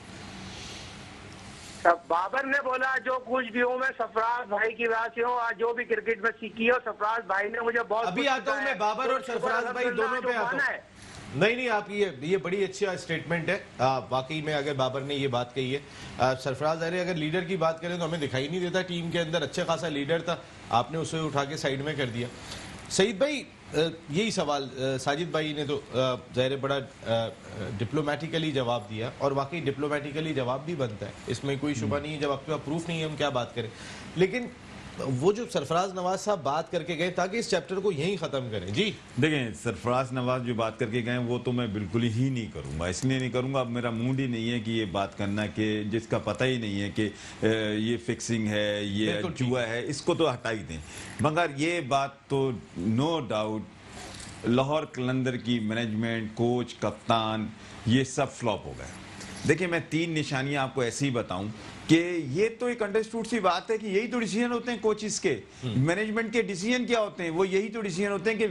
बाबर ने बोला जो कुछ भी हूँ मैं सरफराज भाई की वजह से हूँ, आज जो भी क्रिकेट में सीखी है सरफराज भाई ने मुझे बहुत।
अभी आता हूँ मैं बाबर और सरफराज भाई दोनों पे आता हूँ। नहीं, आप ये बड़ी अच्छा स्टेटमेंट है वाकई में, अगर बाबर ने ये बात कही है। सरफराज अगर लीडर की बात करें तो हमें दिखाई नहीं देता टीम के अंदर अच्छा खासा लीडर था, आपने उसे उठा के साइड में कर दिया। सईद भाई, यही सवाल साजिद भाई ने तो ज़ाहिर बड़ा डिप्लोमेटिकली जवाब दिया, और वाकई डिप्लोमेटिकली जवाब भी बनता है, इसमें कोई शुबा नहीं है। जब आपके पास प्रूफ नहीं है हम क्या बात करें। लेकिन वो जो सरफराज नवाज साहब बात करके गए ताकि इस चैप्टर को यहीं ख़त्म करें। जी
देखें, सरफराज नवाज जो बात करके गए वो तो मैं बिल्कुल ही नहीं करूँगा, इसलिए नहीं करूँगा, अब मेरा मूड ही नहीं है कि ये बात करना कि जिसका पता ही नहीं है कि ये फिक्सिंग है, ये जुआ है, इसको तो हटा ही दें। मगर ये बात तो नो डाउट लाहौर कलंदर की मैनेजमेंट, कोच, कप्तान, ये सब फ्लॉप हो गए। देखिए, मैं 3 निशानियां आपको ऐसे ही बताऊं कि ये तो एक अंडरस्टूड सी बात है कि यही तो डिसीजन होते हैं कोचिस के, मैनेजमेंट के डिसीजन क्या होते हैं? वो यही तो डिसीजन होते हैं कि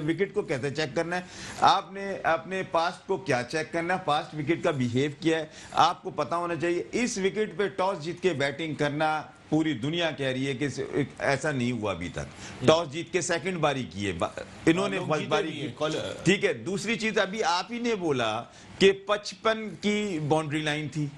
विकेट को कैसे चेक करना है, आपने अपने पास्ट को क्या चेक करना है, पास्ट विकेट का बिहेव किया है, आपको पता होना चाहिए। इस विकेट पे टॉस जीत के बैटिंग करना, पूरी दुनिया कह रही है कि ऐसा नहीं हुआ अभी तक। टॉस जीत के सेकंड बारी की है इन्होंने, फर्स्ट बारी की, ठीक है। दूसरी चीज, अभी आप ही ने बोला कि 55 की बाउंड्री लाइन थी,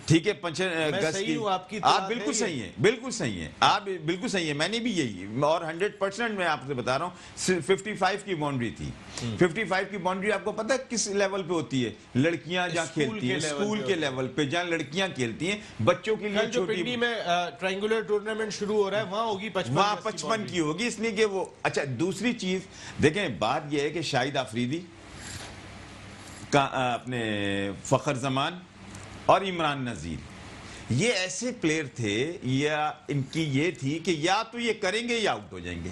ठीक है, 55 गज की। आप बिल्कुल सही है, बिल्कुल सही है, आप बिल्कुल सही है, मैंने भी यही, और 100% मैं आपसे बता रहा हूँ 55 की बाउंड्री थी। 55 की बाउंड्री आपको पता है किस लेवल पे होती है? लड़कियां जहाँ खेलती हैं, स्कूल के लेवल पे जहाँ लड़कियां खेलती हैं, बच्चों के लिए छोटी
में ट्रायंगुलर टूर्नामेंट शुरू हो रहा है, वहां होगी
55 की होगी, इसलिए कि वो। अच्छा, दूसरी चीज देखें, बात यह है कि शाहिद आफरीदी का अपने फखर जमान और इमरान नजीर, ये ऐसे प्लेयर थे, या इनकी ये थी कि या तो ये करेंगे या आउट हो जाएंगे,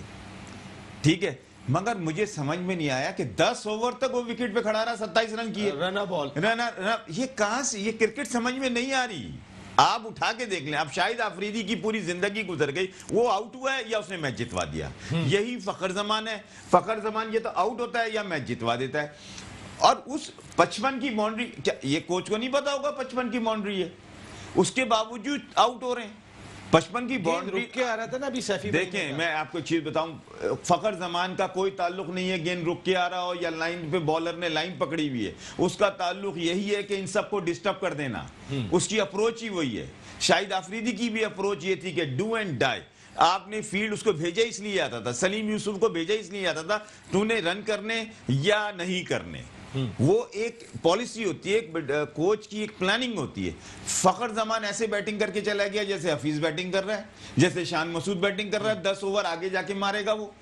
ठीक है। मगर मुझे समझ में नहीं आया कि 10 ओवर तक वो विकेट पे खड़ा रहा, 27 रन किए, रन, ये कहां से, ये क्रिकेट समझ में नहीं आ रही। आप उठा के देख लें, अब शाहिद आफरीदी की पूरी जिंदगी गुजर गई, वो आउट हुआ है या उसने मैच जितवा दिया। यही फखर जमान है, फखर जमान ये तो आउट होता है या मैच जितवा देता है। और उस 55 की बाउंड्री, क्या ये कोच को नहीं पता होगा 55 की बाउंड्री है? उसके बावजूद आउट हो रहे हैं। 55 की बाउंड्री
रुक के आ रहा था ना अभी सैफी।
देखें, मैं आपको एक चीज बताऊं, फखर जमान का कोई ताल्लुक नहीं है गेंद रुक के आ रहा हो या लाइन पे बॉलर ने लाइन पकड़ी हुई है, उसका ताल्लुक यही है कि इन सबको डिस्टर्ब कर देना। उसकी अप्रोच ही वही है। शाहिद आफरीदी की भी अप्रोच ये थी कि डू एंड डाई। आपने फील्ड उसको भेजा इसलिए आता था, सलीम यूसुफ को भेजा इसलिए आता था, तूने रन करने या नहीं करने। वो एक पॉलिसी होती है, एक कोच की एक प्लानिंग होती है। फखर जमान ऐसे बैटिंग करके चला गया जैसे हफीज बैटिंग कर रहा है, जैसे शान मसूद बैटिंग कर रहा है, 10 ओवर आगे जाके मारेगा वो।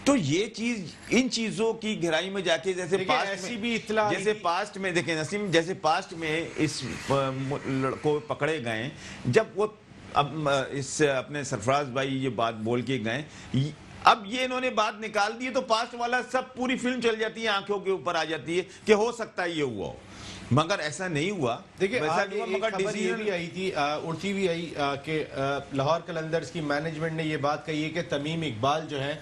तो ये चीज, इन चीजों की गहराई में जाके, जैसे
देखिए,
पास्ट
ऐसी
में
भी इत्तला आई
जैसे
थी।
पास्ट में देखें नसीम, जैसे पास्ट में इस लड़को पकड़े गए, जब वो अब इस अपने सरफराज भाई ये बात बोल के गए, अब ये इन्होंने बात निकाल दी तो पास्ट वाला सब पूरी फिल्म चल जाती है, आंखों के ऊपर आ जाती है कि हो सकता है ये हुआ हो, मगर ऐसा नहीं हुआ।
देखिए,
वैसा
आज
नहीं हुआ,
एक
मगर
खबर ये भी
डिसीजन
आई थी, उड़ती भी आई कि लाहौर कलंदर्स की मैनेजमेंट ने ये बात कही है कि तमीम इकबाल जो है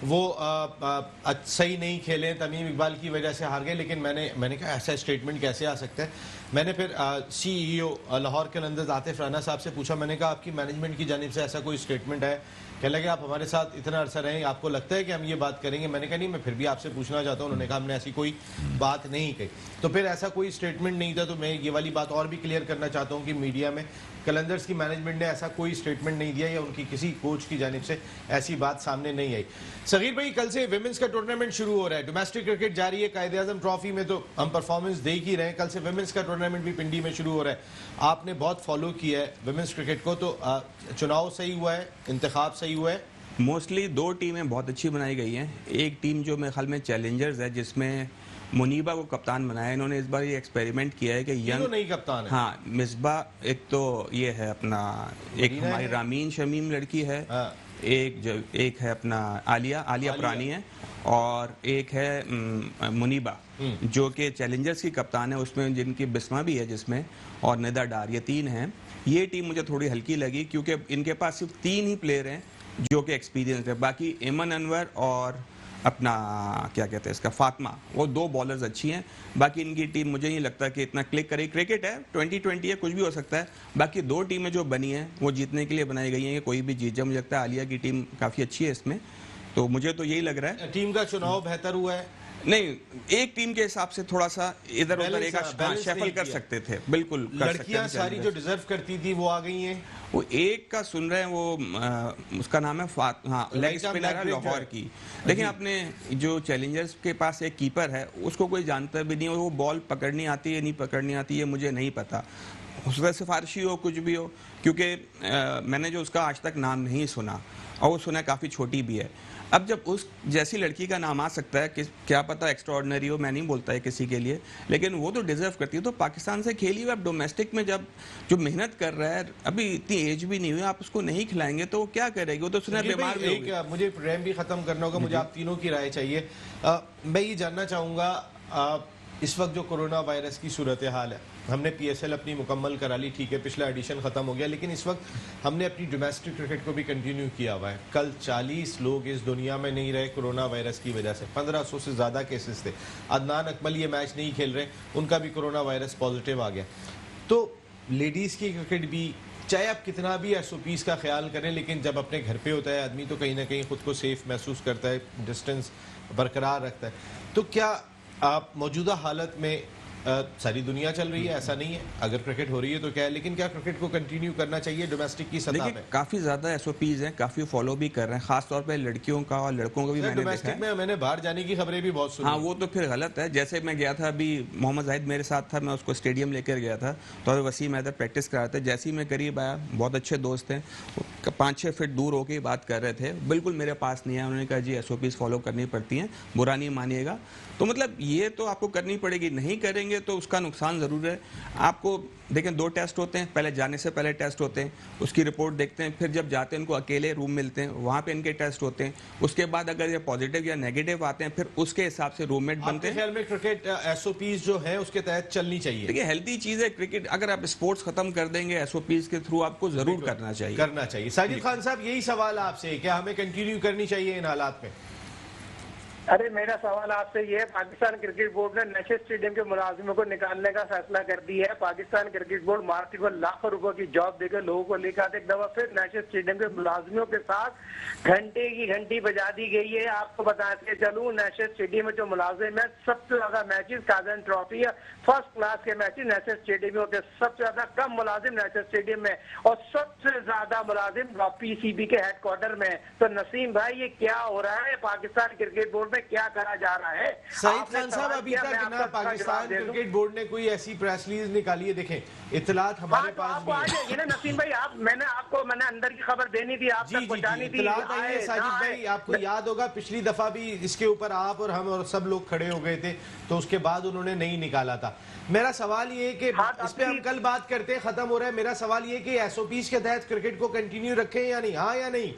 वो सही नहीं खेले, तमीम इकबाल की वजह से हार गए। लेकिन मैंने कहा ऐसा स्टेटमेंट कैसे आ सकता है। मैंने फिर CEO लाहौर कलंदर्स आतिफ राना साहब से पूछा, मैंने कहा आपकी मैनेजमेंट की जानिब से ऐसा कोई स्टेटमेंट है? कह लगे आप हमारे साथ इतना अरसा रहे, आपको लगता है कि हम ये बात करेंगे? मैंने कहा नहीं, मैं फिर भी आपसे पूछना चाहता हूँ। उन्होंने कहा हमने ऐसी कोई बात नहीं कही। तो फिर ऐसा कोई स्टेटमेंट नहीं था। तो मैं ये वाली बात और भी क्लियर करना चाहता हूँ कि मीडिया में कलंदर्स की मैनेजमेंट ने ऐसा कोई स्टेटमेंट नहीं दिया या उनकी किसी कोच की जानिब से ऐसी बात सामने नहीं आई। सगीर भाई, कल से विमेंस का टूर्नामेंट शुरू हो रहा है, डोमेस्टिक क्रिकेट जारी है। कायदे आजम ट्रॉफी में तो हम परफॉर्मेंस दे ही रहे हैं, कल से विमेंस का टूर्नामेंट भी पिंडी में शुरू हो रहा है। आपने बहुत फॉलो किया है विमेंस क्रिकेट को, तो चुनाव सही हुआ है, इंतखाब सही हुआ है?
मोस्टली दो टीमें बहुत अच्छी बनाई गई हैं। एक टीम जो मेरे ख्याल में चैलेंजर्स है, जिसमें मुनीबा को कप्तान बनाया। इन्होंने इस बार ये एक्सपेरिमेंट किया है कि
तीनों नई कप्तान है।
हाँ, मिसबा एक तो ये है अपना, एक
मदीना
हमारी
है।
रामीन शमीम लड़की है,
हाँ।
एक है अपना आलिया पुरानी है, और एक है मुनीबा जो कि चैलेंजर्स की कप्तान है, उसमें जिनकी बिस्मा भी है जिसमें, और निदा डार, ये तीन हैं। ये टीम मुझे थोड़ी हल्की लगी क्योंकि इनके पास सिर्फ 3 ही प्लेयर हैं जो कि एक्सपीरियंस है। बाकी एमन अनवर और अपना क्या कहते हैं इसका फातिमा, वो 2 बॉलर्स अच्छी हैं। बाकी इनकी टीम मुझे नहीं लगता कि इतना क्लिक करे। क्रिकेट है, 2020 है, कुछ भी हो सकता है। बाकी 2 टीमें जो बनी हैं वो जीतने के लिए बनाई गई हैं कि कोई भी जीत जाए। मुझे लगता है आलिया की टीम काफ़ी अच्छी है इसमें, तो मुझे तो यही लग रहा है।
टीम का चुनाव बेहतर हुआ है?
नहीं, एक टीम के हिसाब से थोड़ा सा इधर उधर एक
बैलेंस
शेफल
नहीं
कर
किया।
सकते थे, बिल्कुल कर सकते
लड़कियां
थे।
सारी जो डिजर्व करती थी वो आ गई हैं।
वो एक का सुन रहे हैं, वो उसका नाम है लेग
राइट आर्म
स्पिनर है
लेग ब्रेक
लाहौर
है।
की। देखिए, आपने जो चैलेंजर्स के पास एक कीपर है, उसको कोई जानता भी नहीं, और वो बॉल पकड़नी आती है नहीं पकड़नी आती है मुझे नहीं पता। हो सकता है सिफारिशी हो, कुछ भी हो, क्योंकि मैंने जो उसका आज तक नाम नहीं सुना, और वो सुना काफ़ी छोटी भी है। अब जब उस जैसी लड़की का नाम आ सकता है कि क्या पता एक्स्ट्राऑर्डिनरी हो, मैं नहीं बोलता है किसी के लिए, लेकिन वो तो डिजर्व करती है। तो पाकिस्तान से खेली हुई, अब डोमेस्टिक में जब जो मेहनत कर रहा है, अभी इतनी एज भी नहीं हुई, आप उसको नहीं खिलाएंगे तो वो क्या करेगी? वो तो सुना बीमार भी होगी।
मुझे प्रोग्राम भी खत्म करना होगा, मुझे आप तीनों की राय चाहिए। मैं ये जानना चाहूँगा, इस वक्त जो कोरोना वायरस की सूरत हाल है, हमने PSL अपनी मुकम्मल करा ली, ठीक है, पिछला एडिशन ख़त्म हो गया, लेकिन इस वक्त हमने अपनी डोमेस्टिक क्रिकेट को भी कंटिन्यू किया हुआ है। कल 40 लोग इस दुनिया में नहीं रहे कोरोना वायरस की वजह से, 1500 से ज़्यादा केसेस थे। अदनान अकमल ये मैच नहीं खेल रहे, उनका भी कोरोना वायरस पॉजिटिव आ गया। तो लेडीज़ की क्रिकेट भी, चाहे आप कितना भी SOPs का ख्याल करें, लेकिन जब अपने घर पे होता है आदमी तो कहीं ना कहीं खुद को सेफ महसूस करता है, डिस्टेंस बरकरार रखता है। तो क्या आप मौजूदा हालत में, सारी दुनिया चल रही है, ऐसा नहीं है, अगर क्रिकेट हो रही है तो क्या है, लेकिन क्या क्रिकेट को कंटिन्यू करना चाहिए डोमेस्टिक की सतह पे?
देखिए, काफ़ी ज़्यादा SOPs हैं, काफ़ी फॉलो भी कर रहे हैं, खासतौर पे लड़कियों का और लड़कों का भी मैंने देखा
डोमेस्टिक
है।
में मैंने बाहर जाने की खबरें भी बहुत सुनी।
हाँ, वो तो फिर गलत है। जैसे मैं गया था अभी, मोहम्मद जाहिद मेरे साथ था, मैं उसको स्टेडियम लेकर गया था, तो वसीम इधर प्रैक्टिस करा थे। जैसे ही मैं करीब आया, बहुत अच्छे दोस्त हैं, 5-6 फीट दूर होकर ही बात कर रहे थे, बिल्कुल मेरे पास नहीं आया। उन्होंने कहा जी SOPs फॉलो करनी पड़ती हैं, बुरा नहीं मानिएगा। तो मतलब ये तो आपको करनी पड़ेगी, नहीं करेंगे तो उसका नुकसान ज़रूर है आपको। देखें, 2 टेस्ट होते हैं, पहले जाने से पहले टेस्ट होते हैं, उसकी रिपोर्ट देखते हैं, फिर जब जाते हैं उनको अकेले रूम मिलते हैं, वहाँ पे इनके टेस्ट होते हैं। उसके बाद अगर ये पॉजिटिव या नेगेटिव आते हैं, फिर उसके हिसाब से रूममेट बनते
आपके
हैं।
ख्याल में क्रिकेट SOPs जो है उसके तहत चलनी चाहिए?
देखिए, हेल्थी चीज़ है क्रिकेट। अगर आप स्पोर्ट्स खत्म कर देंगे, SOPs के थ्रू आपको ज़रूर करना चाहिए।
साजिद खान साहब, यही सवाल आपसे, क्या हमें कंटिन्यू करनी चाहिए इन हालात में?
अरे मेरा सवाल आपसे ये है, पाकिस्तान क्रिकेट बोर्ड ने नशे स्टेडियम के मुलाजिमों को निकालने का फैसला कर दिया है। पाकिस्तान क्रिकेट बोर्ड मार्च को लाखों रुपए की जॉब देकर लोगों को लेकर आते, एक दफा फिर नशे स्टेडियम के मुलाजिमों के साथ घंटे की घंटी बजा दी गई है। आपको बताते चलूं, नशे स्टेडियम में जो मुलाजिम है, सबसे ज्यादा मैचेस काजन ट्रॉफी है, फर्स्ट क्लास के मैचेस नशे स्टेडियम के, सबसे ज्यादा कम मुलाजिम नशे स्टेडियम में, और सबसे ज्यादा मुलाजिम PCB के हेडक्वार्टर में। तो नसीम भाई, ये क्या हो रहा है? पाकिस्तान क्रिकेट बोर्ड में क्या करा जा रहा है।
सईद
आपने
खान साहब,
सवाल
अभी
किया,
तक
मैं
ना
आपका जवाब
पाकिस्तान
दे दूं।
क्रिकेट बोर्ड ने कोई ऐसी प्रेस रिलीज निकाली है, देखें इत्तलात हमारे
हाँ, तो
पास
आपको
भी
आ
है।
जाएगी ना नसीम भाई, आप मैंने अंदर की खबर देनी थी, आप
जी
तक
जी
पहुंचानी
जी,
थी।
इत्तलात आई है
आए,
साजिद
ना
भाई,
आए।
आपको याद होगा पिछली दफा भी इसके ऊपर आप और हम और सब लोग खड़े हो गए थे, तो उसके बाद उन्होंने नहीं निकाला था। मेरा सवाल ये है कि
हाँ, तो
इस पे हम
अभी-
कल बात करते हैं, खत्म हो रहा है। मेरा सवाल ये है कि एसओपीज के तहत क्रिकेट को कंटिन्यू रखें या नहीं, हाँ या नहीं?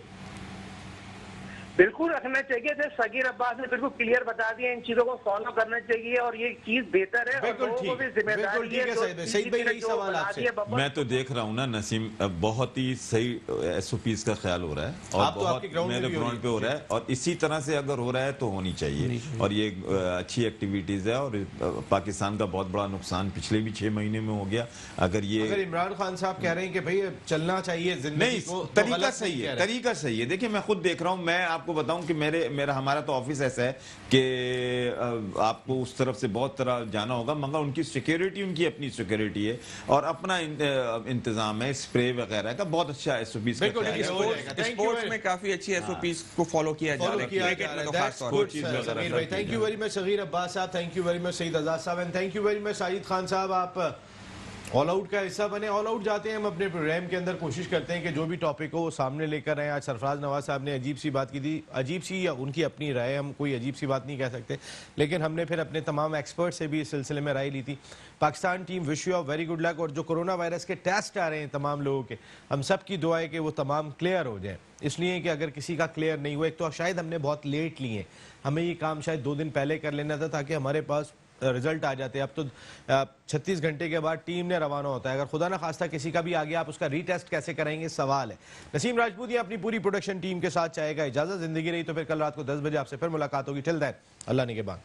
बिल्कुल रखना चाहिए थे। सगीर अब्बास ने बिल्कुल क्लियर बता दिया, इन चीजों को फॉलो करना चाहिए और ये चीज बेहतर है। और
बिल्कुल
लोगों को
ठीक,
भी जिम्मेदारी
बिल्कुल ठीक है
जो
सईद भाई। सईद भाई, यही
जो
सवाल
बना
आपसे।
दिया बबल।
मैं तो देख रहा हूँ ना नसीम, बहुत ही सही एसओपीज का ख्याल हो रहा है और
आप तो
बहुत
आपके ग्राउंड में
मेरे
भी हो रही
ग्राउंड पे हो रहा है, और इसी तरह से अगर हो रहा है तो होनी चाहिए। और ये अच्छी एक्टिविटीज है, और पाकिस्तान का बहुत बड़ा नुकसान पिछले भी 6 महीने में हो गया। अगर ये
अगर इमरान खान साहब कह रहे हैं कि भाई चलना चाहिए जिंदगी
नहीं,
को, तो
तरीका
गलत
सही
नहीं कह
है,
रहे।
तरीका सही है। देखिए मैं खुद देख रहा हूँ, मैं आपको बताऊं कि मेरा हमारा तो ऑफिस ऐसा है कि आपको उस तरफ से बहुत तरह जाना होगा, मगर उनकी सिक्योरिटी उनकी अपनी सिक्योरिटी है और अपना इंतजाम है, स्प्रे वगैरह का बहुत अच्छा एसओपी का
बिल्कुल,
ख्याल
देखिए,
है।
हो जाएगा। Thank you
स्पोर्ट्स
very-
में काफी अच्छी एसओपीज को फॉलो किया जा रहा
फॉलो
है,
किया
क्रिकेट
जा
में
रहा
तो
है।
खास
That's
तौर
good,
पर।
चीज़
sir,
वगैरह
समीर
सब
भाई,
की
thank you very much Sagheer Abbas साहब, thank you very much Saeed Azad साहब, and thank you very much Sajid Khan साहब। आप ऑल आउट का हिस्सा बने। ऑल आउट जाते हैं हम अपने प्रोग्राम के अंदर, कोशिश करते हैं कि जो भी टॉपिक हो वो सामने लेकर आए। आज सरफराज नवाज साहब ने अजीब सी बात की थी, अजीब सी या उनकी अपनी राय, हम कोई अजीब सी बात नहीं कह सकते, लेकिन हमने फिर अपने तमाम एक्सपर्ट से भी इस सिलसिले में राय ली थी। Pakistan team wish you of very good luck, और जो कोरोना वायरस के टेस्ट आ रहे हैं तमाम लोगों के, हम सब की दुआ है कि वो तमाम क्लियर हो जाए। इसलिए कि अगर किसी का क्लियर नहीं हुआ, एक तो शायद हमने बहुत लेट लिए हैं, हमें ये काम शायद 2 दिन पहले कर लेना था ताकि हमारे पास रिजल्ट आ जाते। अब तो 36 घंटे के बाद टीम ने रवाना होता है, अगर खुदा ना खास्ता किसी का भी आ गया, आप उसका रीटेस्ट कैसे कराएंगे, सवाल है। नसीम राजपूत अपनी पूरी प्रोडक्शन टीम के साथ चाहेगा इजाजत। जिंदगी रही तो फिर कल रात को 10 बजे आपसे फिर मुलाकात होगी। Till that, Allah निगहबान।